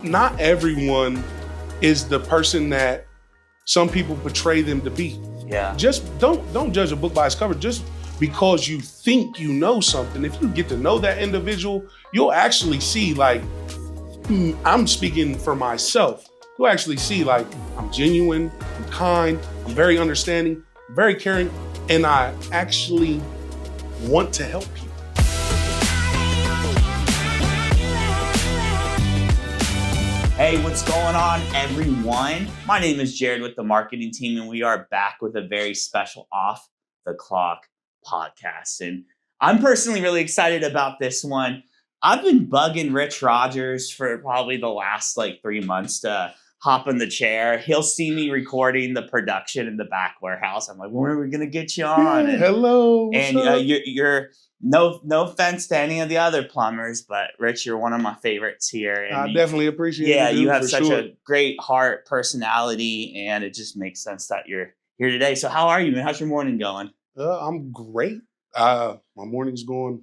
Not everyone is the person that some people portray them to be. Yeah. Just don't judge a book by its cover. Just because you think you know something, if you get to know that individual, you'll actually see, like, I'm speaking for myself. You'll actually see, like, I'm genuine, I'm kind, I'm very understanding, very caring, and I actually want to help people. Hey, what's going on, everyone? My name is Jared with the marketing team, and we are back with a very special Off the Clock podcast. And I'm personally really excited about this one. I've been bugging Rich Rodgers for probably the last 3 months to hop in the chair. He'll see me recording the production in the back warehouse. I'm like, when are we going to get you on? Yeah, hello. And you're no offense to any of the other plumbers, but Rich, you're one of my favorites here. And I definitely appreciate it. Yeah, you have such sure. a great heart, personality, and it just makes sense that you're here today. So how are you, man? How's your morning going? I'm great. My morning's going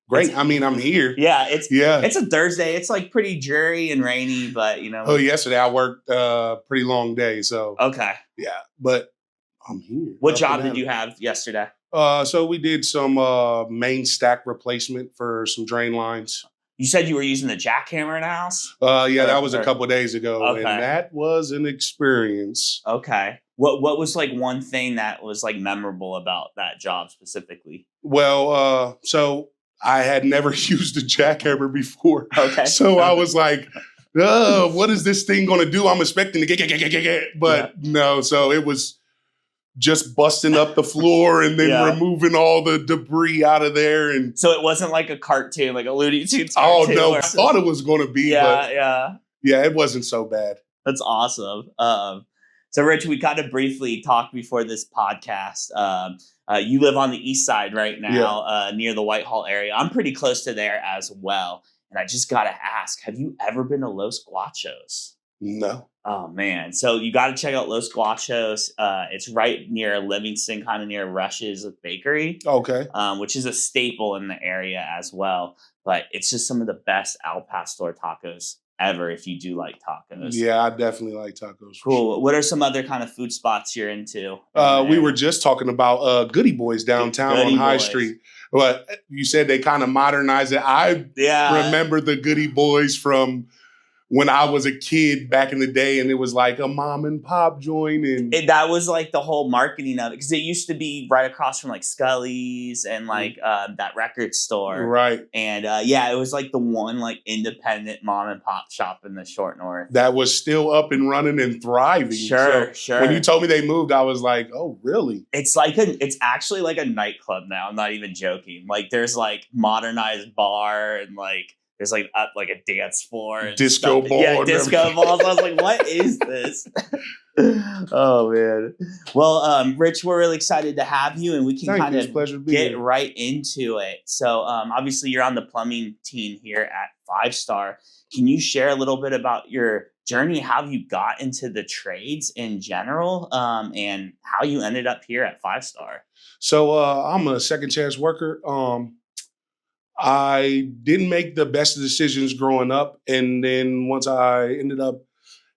great. I'm here. Yeah, it's a Thursday. It's pretty dreary and rainy, but yesterday I worked a pretty long day, so okay. Yeah, but I'm here. What job did you have yesterday? So we did some main stack replacement for some drain lines. You said you were using the jackhammer in the house? That was a couple of days ago, okay. And that was an experience. Okay. What was one thing that was memorable about that job specifically? Well, so I had never used a jackhammer before. Okay. So I was like, what is this thing going to do? I'm expecting to get, but no. So it was just busting up the floor and then removing all the debris out of there. And so it wasn't like a cartoon, like a Looney Tunes cartoon. Oh, no. I thought it was going to be. Yeah. It wasn't so bad. That's awesome. So, Rich, we kind of briefly talked before this podcast. You live on the east side right now, near the Whitehall area. I'm pretty close to there as well. And I just got to ask, have you ever been to Los Guachos? No. Oh, man. So you got to check out Los Guachos. It's right near Livingston, kind of near Rush's Bakery. Okay. Which is a staple in the area as well. But it's just some of the best al pastor tacos ever if you do like tacos. Yeah, I definitely like tacos. Cool. Sure. What are some other kind of food spots you're into? We were just talking about Goody Boys downtown on High Street. But you said they kind of modernized it. I remember the Goody Boys from when I was a kid back in the day, and it was like a mom and pop joint. And that was the whole marketing of it, because it used to be right across from Scully's and that record store. Right. And it was the one independent mom and pop shop in the short north. That was still up and running and thriving. Sure. When you told me they moved, I was like, oh, really? It's it's actually like a nightclub now. I'm not even joking. There's modernized bar and there's a dance floor. And disco ball. Yeah, disco balls. I was like, what is this? Oh, man. Well, Rich, we're really excited to have you, and we can kind of get right into it. So obviously you're on the plumbing team here at 5 Star. Can you share a little bit about your journey, how you got into the trades in general, and how you ended up here at 5 Star? So I'm a second chance worker. I didn't make the best of decisions growing up. And then once I ended up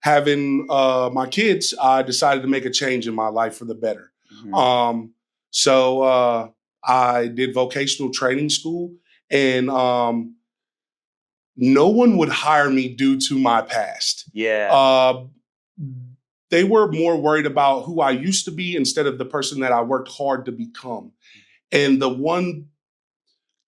having my kids, I decided to make a change in my life for the better. Mm-hmm. So I did vocational training school, and no one would hire me due to my past. Yeah. They were more worried about who I used to be instead of the person that I worked hard to become. And the one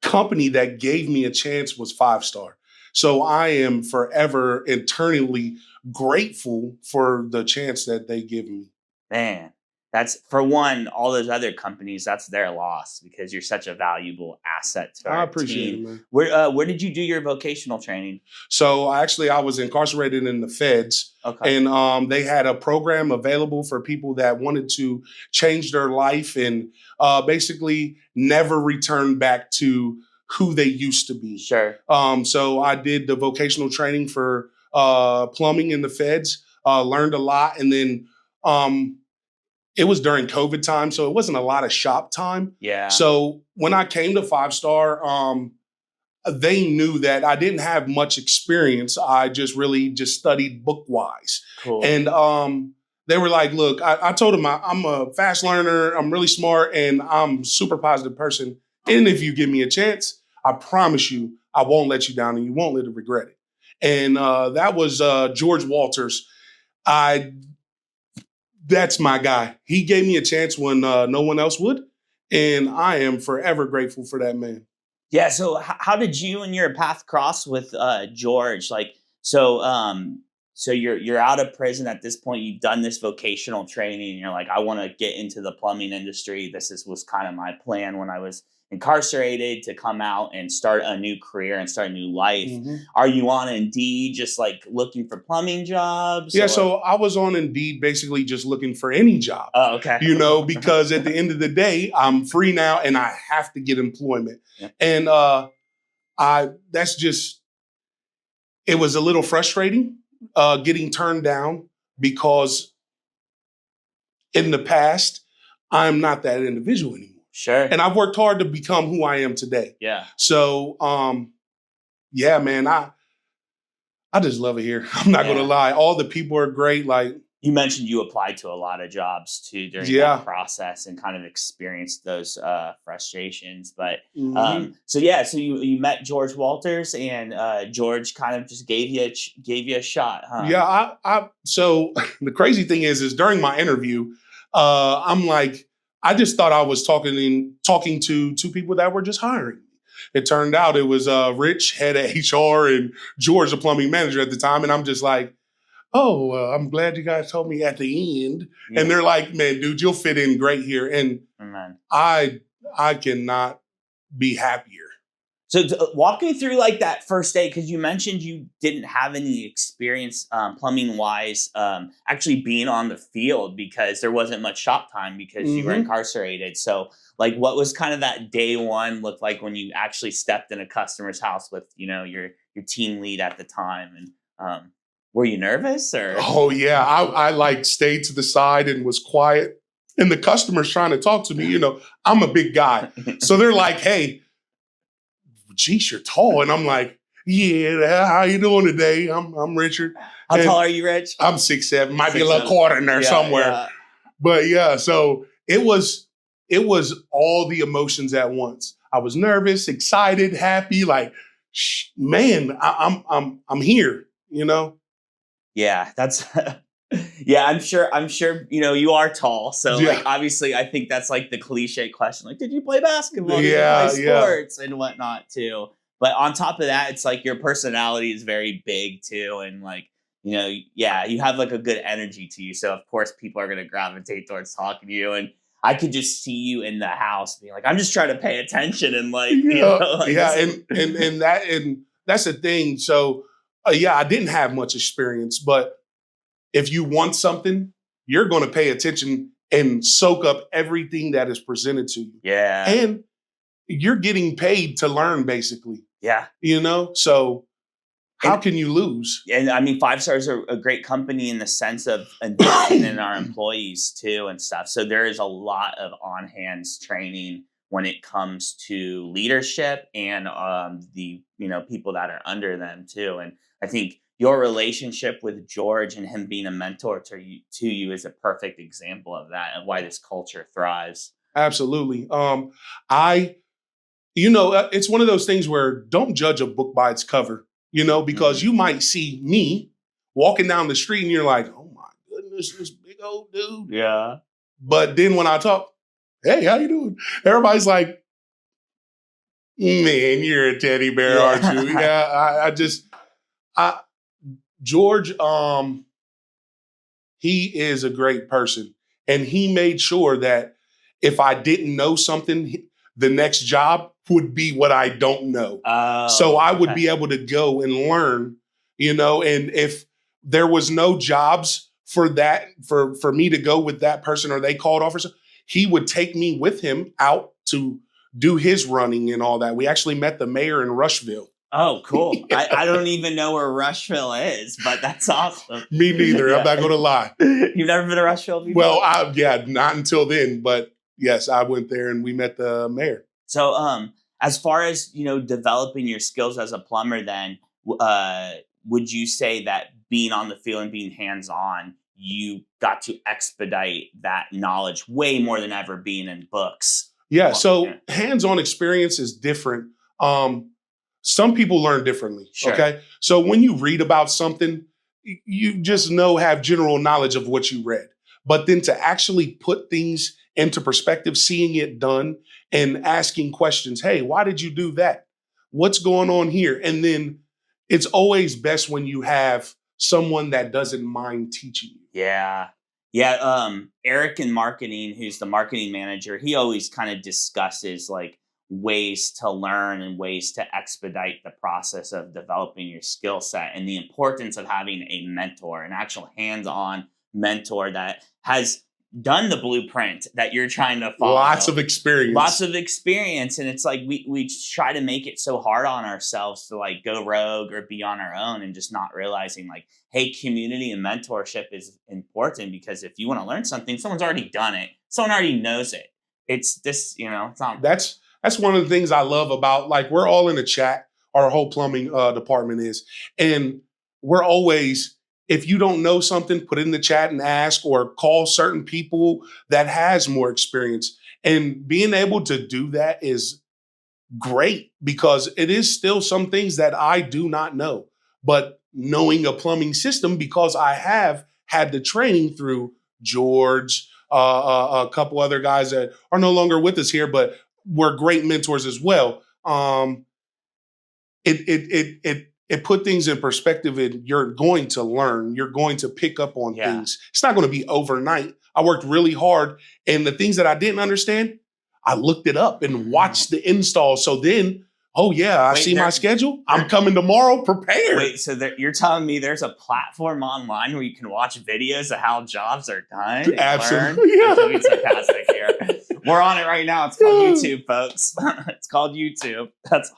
company that gave me a chance was 5 Star. So I am forever eternally grateful for the chance that they give me. Man, that's, for one, all those other companies, that's their loss, because you're such a valuable asset to our team. I appreciate it, man. Where did you do your vocational training? So actually, I was incarcerated in the feds. Okay. And they had a program available for people that wanted to change their life and basically never return back to who they used to be. Sure. So I did the vocational training for plumbing in the feds, learned a lot. And then it was during COVID time, so it wasn't a lot of shop time. Yeah. So when I came to 5 Star, they knew that I didn't have much experience. I just really just studied book wise. Cool. And they were like, look, I told them I'm a fast learner. I'm really smart and I'm a super positive person. And if you give me a chance, I promise you, I won't let you down and you won't live to regret it. And that was George Walters. That's my guy. He gave me a chance when no one else would. And I am forever grateful for that man. Yeah. So how did you and your path cross with George? Like, so you're out of prison at this point. You've done this vocational training. And you're like, I want to get into the plumbing industry. Was kind of my plan when I was incarcerated, to come out and start a new career and start a new life. Mm-hmm. Are you on Indeed just like looking for plumbing jobs? Yeah, so I was on Indeed basically just looking for any job. Oh, okay. Because at the end of the day, I'm free now and I have to get employment. Yeah. And it was a little frustrating getting turned down because in the past, I'm not that individual anymore. Sure. And I've worked hard to become who I am today. Yeah. So, yeah, man, I just love it here. I'm not going to lie. All the people are great. Like, you mentioned you applied to a lot of jobs too during that process and kind of experienced those frustrations. But so you met George Walters and George kind of just gave you a shot, huh? Yeah. So the crazy thing is during my interview, I'm like, I just thought I was talking to two people that were just hiring. It turned out it was Rich, head of HR, and George, the plumbing manager at the time. And I'm just like, oh, I'm glad you guys told me at the end. Yeah. And they're like, man, dude, you'll fit in great here. And I cannot be happier. So walk me through like that first day, because you mentioned you didn't have any experience plumbing wise, actually being on the field because there wasn't much shop time because you were incarcerated. So like, what was kind of that day one look like when you actually stepped in a customer's house with, your team lead at the time? And were you nervous or? Oh yeah, I like stayed to the side and was quiet. And the customer's trying to talk to me. I'm a big guy, so they're like, "Hey, geez, you're tall," and I'm like, "Yeah, how you doing today? I'm Richard." How tall are you, Rich? I'm 6'7". Might be a little quarter in there somewhere, yeah. But yeah. So it was all the emotions at once. I was nervous, excited, happy. Like, man, I'm here. Yeah, that's. Yeah, I'm sure. You are tall, so like obviously, I think that's like the cliche question. Like, did you play basketball? Did you play sports and whatnot too? But on top of that, it's like your personality is very big too, and like you have like a good energy to you. So of course, people are gonna gravitate towards talking to you. And I could just see you in the house being like, I'm just trying to pay attention and like, and that's the thing. So I didn't have much experience, but if you want something, you're going to pay attention and soak up everything that is presented to you. Yeah. And you're getting paid to learn, basically. Yeah. So how can you lose? And I mean, 5 Stars are a great company in the sense of investing in our employees too and stuff. So there is a lot of on-hands training when it comes to leadership and the people that are under them too. And I think your relationship with George and him being a mentor to you is a perfect example of that and why this culture thrives. Absolutely. It's one of those things where don't judge a book by its cover, because you might see me walking down the street and you're like, oh my goodness, this big old dude. Yeah. But then when I talk, hey, how you doing? Everybody's like, man, you're a teddy bear, aren't you? Yeah, George, he is a great person. And he made sure that if I didn't know something, the next job would be what I don't know. So I would be able to go and learn, and if there was no jobs for that, for me to go with that person or they called off or something, he would take me with him out to do his running and all that. We actually met the mayor in Rushville. Oh, cool. Yeah. I don't even know where Rushville is, but that's awesome. Me neither. Yeah. I'm not going to lie. You've never been to Rushville before? Well, not until then. But yes, I went there and we met the mayor. So as far as, developing your skills as a plumber, then would you say that being on the field and being hands-on, you got to expedite that knowledge way more than ever being in books? Yeah. Well, So yeah. hands-on experience is different. Some people learn differently. Sure. Okay. So when you read about something, you just have general knowledge of what you read. But then to actually put things into perspective, seeing it done and asking questions, hey, why did you do that? What's going on here? And then it's always best when you have someone that doesn't mind teaching you. Yeah. Yeah. Eric in marketing, who's the marketing manager, he always kind of discusses like ways to learn and ways to expedite the process of developing your skill set, and the importance of having a mentor, an actual hands-on mentor that has done the blueprint that you're trying to follow. Lots of experience. Lots of experience. And it's like we try to make it so hard on ourselves to like go rogue or be on our own, and just not realizing like, hey, community and mentorship is important, because if you want to learn something, someone's already done it. Someone already knows it. It's this, it's not. That's one of the things I love about, like, we're all in a chat, our whole plumbing department is, and we're always, if you don't know something, put it in the chat and ask, or call certain people that has more experience. And being able to do that is great, because it is still some things that I do not know. But knowing a plumbing system, because I have had the training through George, a couple other guys that are no longer with us here, but were great mentors as well. It put things in perspective, and you're going to learn. You're going to pick up on things. It's not going to be overnight. I worked really hard, and the things that I didn't understand, I looked it up and watched the install. So then, I see my schedule. I'm coming tomorrow prepared. Wait, so you're telling me there's a platform online where you can watch videos of how jobs are done? Absolutely. Yeah. That's sarcastic here. We're on it right now. It's called YouTube, folks. It's called YouTube. That's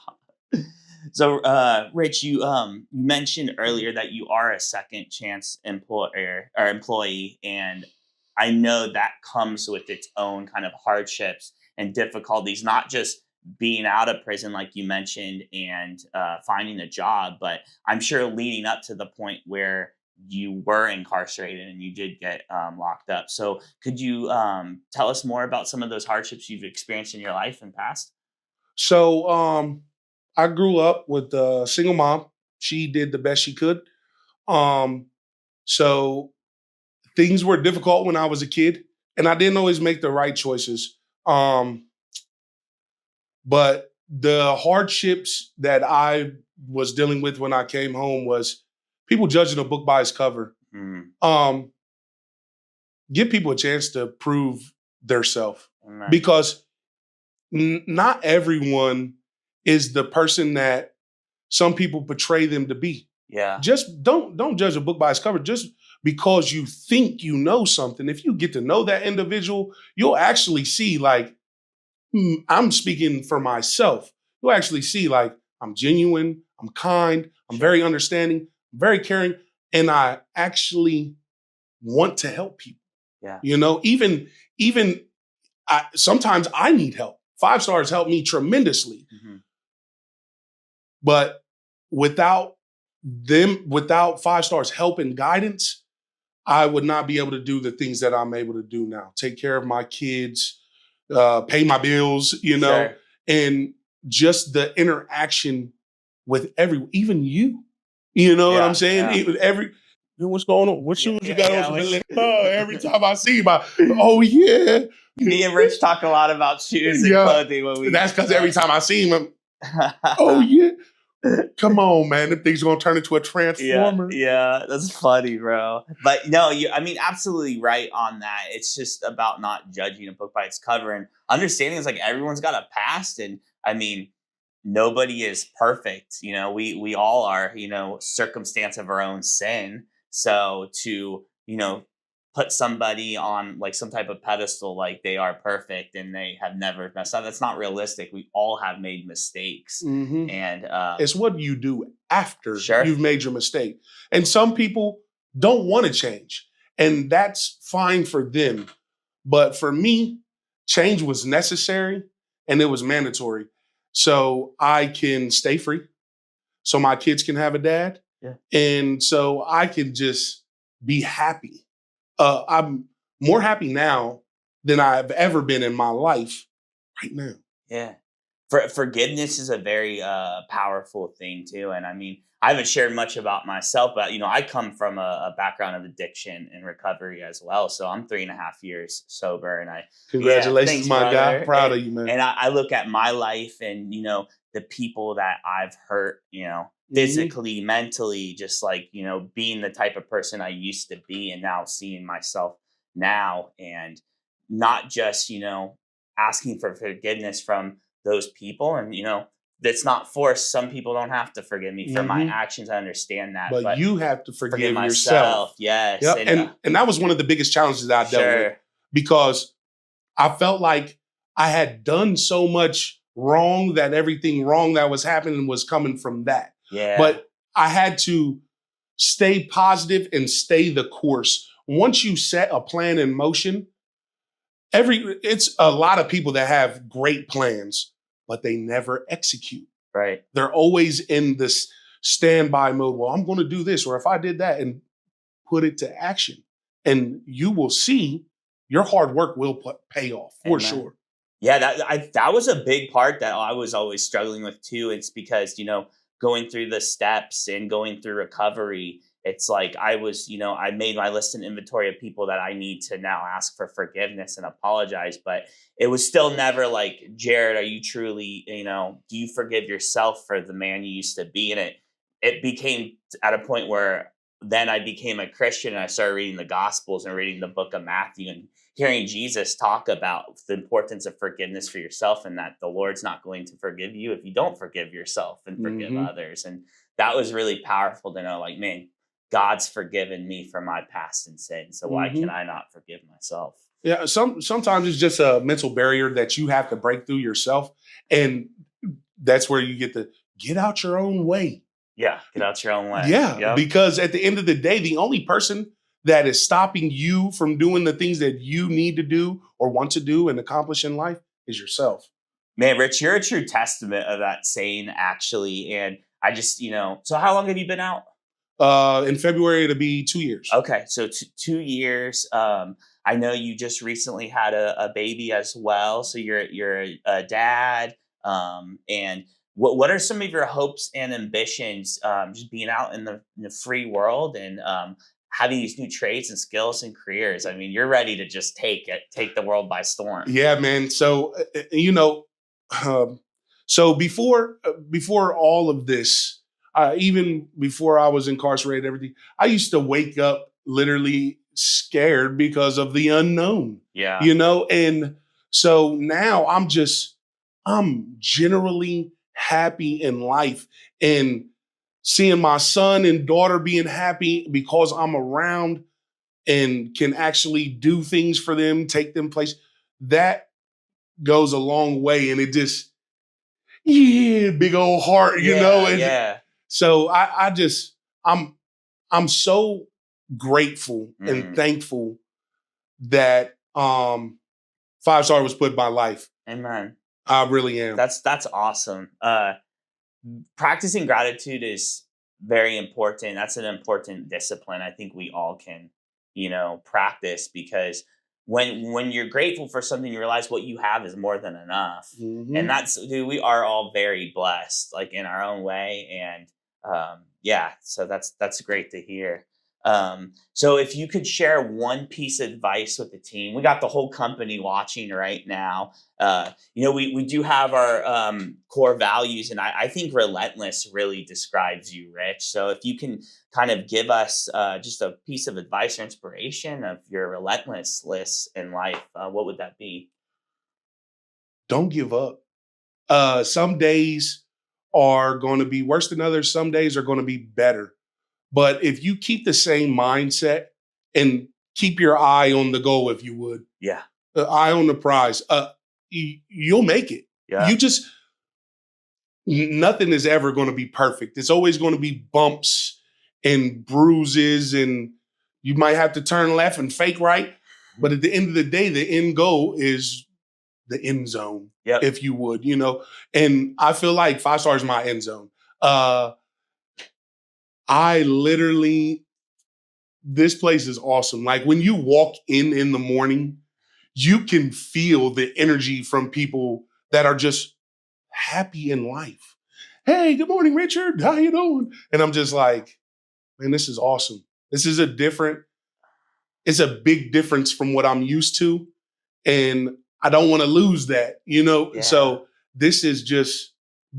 so. Rich, you mentioned earlier that you are a second chance employee, and I know that comes with its own kind of hardships and difficulties, not just being out of prison, like you mentioned, and finding a job, but I'm sure leading up to the point where you were incarcerated and you did get locked up. So could you tell us more about some of those hardships you've experienced in your life and past? So I grew up with a single mom. She did the best she could. So things were difficult when I was a kid, and I didn't always make the right choices. But the hardships that I was dealing with when I came home was people judging a book by its cover. Mm. Give people a chance to prove theirself, because not everyone is the person that some people portray them to be. Yeah. Just don't judge a book by its cover. Just because you think you know something, if you get to know that individual, you'll actually see, like, I'm speaking for myself. You'll actually see, like, I'm genuine, I'm kind, I'm very understanding, I'm very caring, and I actually want to help people. Yeah. Even sometimes I need help. 5 stars help me tremendously. Mm-hmm. But without 5 stars help and guidance, I would not be able to do the things that I'm able to do now. Take care of my kids, pay my bills, Sure. And just the interaction with even you. You know what I'm saying? Yeah. What's going on? What shoes you got on? Every time I see him, me and Rich talk a lot about shoes and clothing when we. That's because every time I see him, come on, man, them things gonna turn into a transformer. Yeah, that's funny, bro. But no, absolutely right on that. It's just about not judging a book by its cover, and understanding it's like everyone's got a past, and nobody is perfect. We all are, circumstance of our own sin. So to, put somebody on like some type of pedestal, like they are perfect and they have never messed up, that's not realistic. We all have made mistakes. Mm-hmm. And it's what you do after Sure. you've made your mistake. And some people don't want to change, and that's fine for them. But for me, change was necessary and it was mandatory. so I can stay free, so my kids can have a dad, Yeah. and so I can just be happy. I'm more happy now than I've ever been in my life right now. Yeah. Forgiveness is a very powerful thing too. And I mean, I haven't shared much about myself, but I come from a background of addiction and recovery as well. So I'm 3.5 years sober, and yeah, Congratulations, thanks, my guy. brother. Proud of you, man. And I look at my life and the people that I've hurt, Mhm. physically, mentally, just like being the type of person I used to be, and now seeing myself now, and not just asking for forgiveness from those people. And that's not forced. Some people don't have to forgive me for my Mhm. actions. I understand that, But but you have to forgive forgive yourself. myself, yes. Yep. And And that was one of the biggest challenges that I dealt with sure. because I felt like I had done so much wrong that everything wrong that was happening was coming from that. Yeah. But I had to stay positive and stay the course. Once you set a plan in motion, it's a lot of people that have great plans, but they never execute. Right. They're always in this standby mode. Well, I'm going to do this, or if I did that, and put it to action, and you will see your hard work will pay off for Amen. sure. Yeah, that was a big part that I was always struggling with too. It's because going through the steps and going through recovery, it's like I made my list and inventory of people that I need to now ask for forgiveness and apologize, but it was still never like, Jared, are you truly, do you forgive yourself for the man you used to be? And it became at a point where then I became a Christian, and I started reading the Gospels and reading the book of Matthew, and hearing Jesus talk about the importance of forgiveness for yourself, and that the Lord's not going to forgive you if you don't forgive yourself and forgive Hmm. others. And that was really powerful to know, like, man, God's forgiven me for my past and sin. So why can Hmm. I not forgive myself? Yeah, sometimes it's just a mental barrier that you have to break through yourself, and that's where you get to get out your own way. Yeah, get out your own way. Yeah, Yep. because at the end of the day, the only person that is stopping you from doing the things that you need to do or want to do and accomplish in life is yourself. Man, Rich, you're a true testament of that saying, actually. And I just, so how long have you been out? In February, it'll be 2 years. Okay, so 2 years. I know you just recently had a baby as well, so you're a dad. And what are some of your hopes and ambitions? Just being out in the free world, and having these new trades and skills and careers. I mean, you're ready to just take the world by storm. Yeah, man. So um, so before all of this, even before I was incarcerated, everything, I used to wake up literally scared because of the unknown. Yeah. And so now I'm generally happy in life, and seeing my son and daughter being happy because I'm around and can actually do things for them, take them place. That goes a long way, and it just, yeah, big old heart, Yeah. And Yeah. so I just I'm so grateful and Mm. thankful that 5 Star was put in my life. Amen. I really am. That's awesome. Practicing gratitude is very important. That's an important discipline. I think we all can, practice, because when you're grateful for something, you realize what you have is more than enough. And Mhm. dude, we are all very blessed, like in our own way. And yeah, so that's great to hear. So if you could share one piece of advice with the team, we got the whole company watching right now. We do have our core values, and I think relentless really describes you, Rich. So if you can kind of give us just a piece of advice or inspiration of your relentlessness in life, what would that be? Don't give up. Some days are going to be worse than others. Some days are going to be better. But if you keep the same mindset and keep your eye on the goal, if you would, Yeah. eye on the prize, you'll make it. Yeah. You just, nothing is ever going to be perfect. It's always going to be bumps and bruises, and you might have to turn left and fake right. But at the end of the day, the end goal is the end zone, Yep. if you would, and I feel like 5 stars is my end zone. I literally, this place is awesome. Like when you walk in the morning, you can feel the energy from people that are just happy in life. Hey, good morning, Richard. How you doing? And I'm just like, man, this is awesome. This is it's a big difference from what I'm used to. And I don't want to lose that, Yeah. So this is just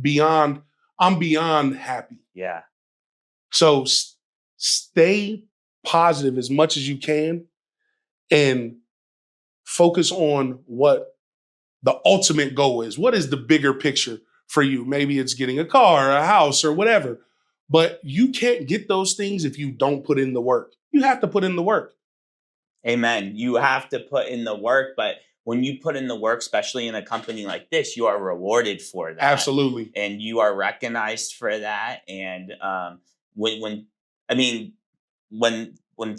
I'm beyond happy. Yeah. So stay positive as much as you can and focus on what the ultimate goal is. What is the bigger picture for you? Maybe it's getting a car, a house, or whatever. But you can't get those things if you don't put in the work. You have to put in the work. Amen. You have to put in the work, but when you put in the work, especially in a company like this, you are rewarded for that. Absolutely. And you are recognized for that. And when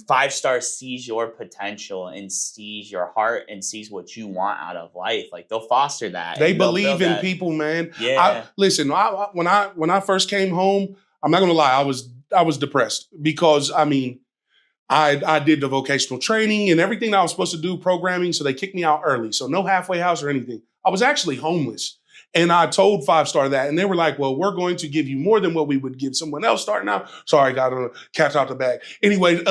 5 stars sees your potential and sees your heart and sees what you want out of life, like they'll foster that. They believe in people, man. Yeah. Listen, when I first came home, I'm not gonna lie, I was depressed because I did the vocational training and everything that I was supposed to do, programming, so they kicked me out early. So no halfway house or anything. I was actually homeless. And I told 5 Star that, and they were like, well, we're going to give you more than what we would give someone else starting out. Sorry, got a catch out the bag. Anyway,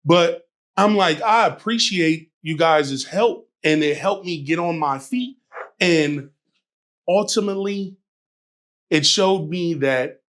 but I'm like, I appreciate you guys' help, and it helped me get on my feet. And ultimately, it showed me that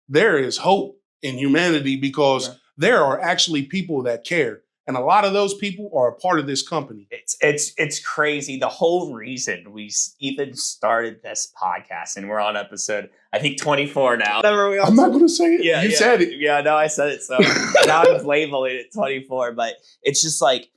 there is hope in humanity because there are actually people that care. And a lot of those people are a part of this company. It's crazy. The whole reason we even started this podcast, and we're on episode, I think 24 now. I'm not going to say it. Yeah, you said it. Yeah, no, I said it. So now I'm labeling it 24. But it's just like,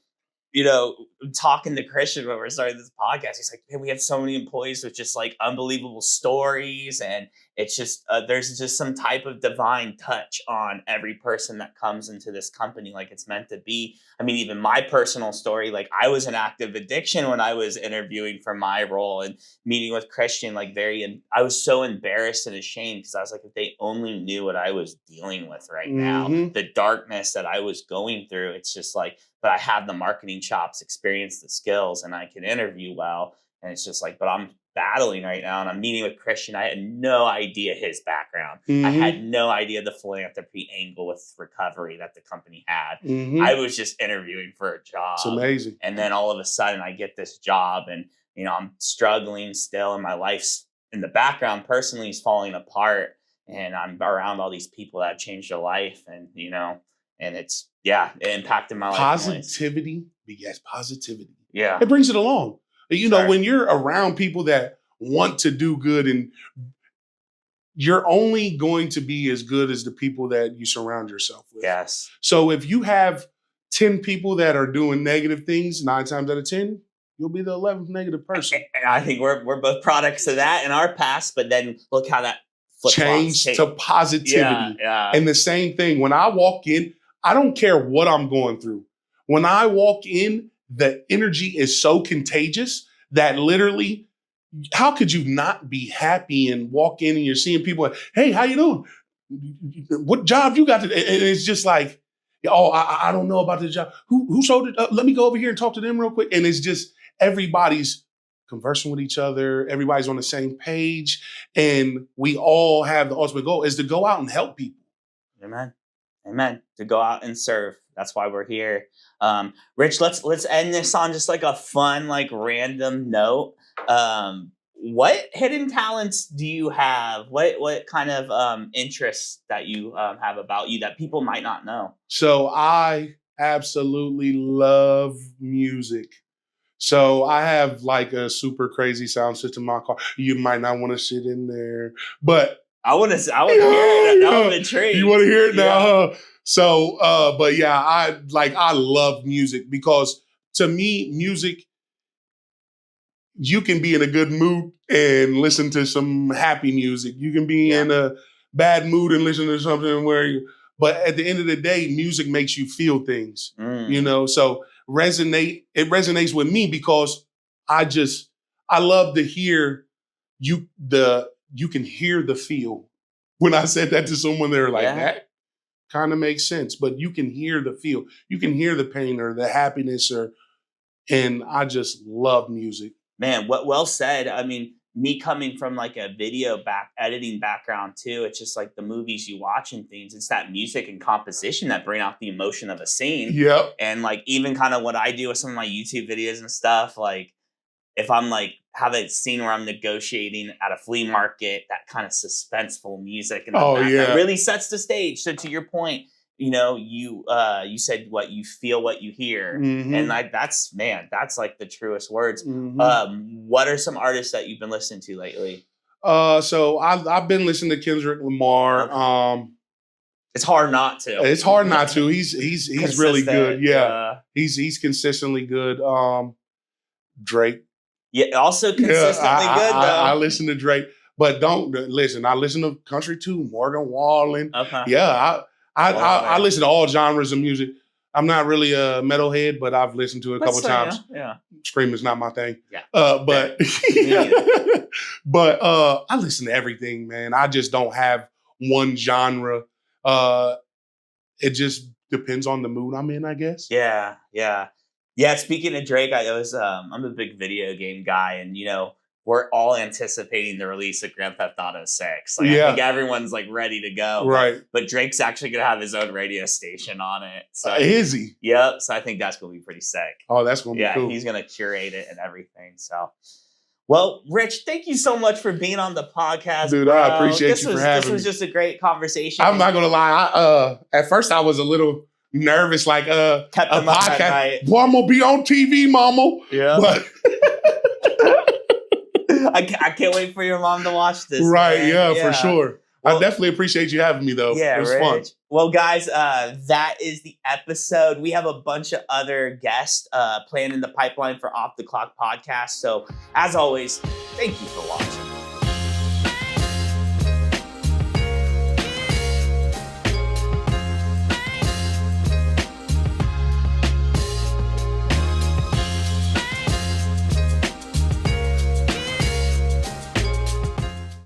talking to Christian when we're starting this podcast, he's like, man, we have so many employees with just like unbelievable stories. And it's just, there's just some type of divine touch on every person that comes into this company like it's meant to be. I mean, even my personal story, like I was in active addiction when I was interviewing for my role and meeting with Christian, like I was so embarrassed and ashamed because I was like, if they only knew what I was dealing with right now, the darkness that I was going through, it's just like, but I have the marketing chops, experience the skills, and I can interview well. And it's just like, but I'm battling right now and I'm meeting with Christian. I had no idea his background. I had no idea the philanthropy angle with recovery that the company had. I was just interviewing for a job. It's amazing. And then all of a sudden I get this job and, I'm struggling still and my life's in the background personally is falling apart. And I'm around all these people that have changed their life and, and it impacted my life. Positivity begets positivity. Yeah. It brings it along. When you're around people that want to do good, and you're only going to be as good as the people that you surround yourself with. Yes. So if you have 10 people that are doing negative things, 9 times out of 10, you'll be the 11th negative person. And I think we're both products of that in our past, but then look how that changed to positivity. Yeah. And the same thing, when I walk in, I don't care what I'm going through. When I walk in, the energy is so contagious that literally, how could you not be happy and walk in and you're seeing people like, hey, how you doing? What job you got today? And it's just like, I don't know about this job. Who sold it? Let me go over here and talk to them real quick. And it's just everybody's conversing with each other. Everybody's on the same page. And we all have the ultimate goal is to go out and help people. Amen. To go out and serve. That's why we're here. Rich, let's end this on just like a fun, like random note. What hidden talents do you have? What kind of interests that you have about you that people might not know? So I absolutely love music. So I have like a super crazy sound system in my car. You might not want to sit in there, but I want to hear it. Now I'm intrigued. You want to hear it now? Huh? So, but yeah, I love music because to me, music, you can be in a good mood and listen to some happy music. You can be in a bad mood and listen to something but at the end of the day, music makes you feel things, so it resonates with me because I love to hear you can hear the feel. When I said that to someone, they were like, that kind of makes sense. But you can hear the feel. You can hear the pain or the happiness and I just love music. Man, what well said. I mean, me coming from like a video editing background too, it's just like the movies you watch and things. It's that music and composition that bring out the emotion of a scene. Yep. And like even kind of what I do with some of my YouTube videos and stuff, like if I'm like have a scene where I'm negotiating at a flea market, that kind of suspenseful music and that really sets the stage. So to your point, you know, you said what you feel, what you hear, and like that's like the truest words. What are some artists that you've been listening to lately? So I've been listening to Kendrick Lamar. It's hard not to. It's hard not to. He's really good. Yeah, he's consistently good. Drake. Yeah, also consistently good though. I listen to Drake, but don't listen. I listen to country too. Morgan Wallen. Okay. Yeah, I listen to all genres of music. I'm not really a metalhead, but I've listened to it a couple times. Yeah. Screaming's not my thing. Yeah. But but I listen to everything, man. I just don't have one genre. It just depends on the mood I'm in, I guess. Yeah. Speaking of Drake, I'm a big video game guy, and you know, we're all anticipating the release of Grand Theft Auto 6. Like, I think everyone's like ready to go. Right. But Drake's actually going to have his own radio station on it. So is he? Yep. So I think that's going to be pretty sick. Oh, that's going to be cool. Yeah, he's going to curate it and everything. So, well, Rich, thank you so much for being on the podcast. Dude, bro. I appreciate you for having me. This was just a great conversation. I'm not going to lie. At first I was a little nervous, like kept them up at night. Boy, I'm going to be on TV, mama. Yeah. But I can't wait for your mom to watch this. Right, yeah, for sure. Well, I definitely appreciate you having me, though. Yeah, it was fun. Well, guys, that is the episode. We have a bunch of other guests planned in the pipeline for Off the Clock podcast. So, as always, thank you for watching.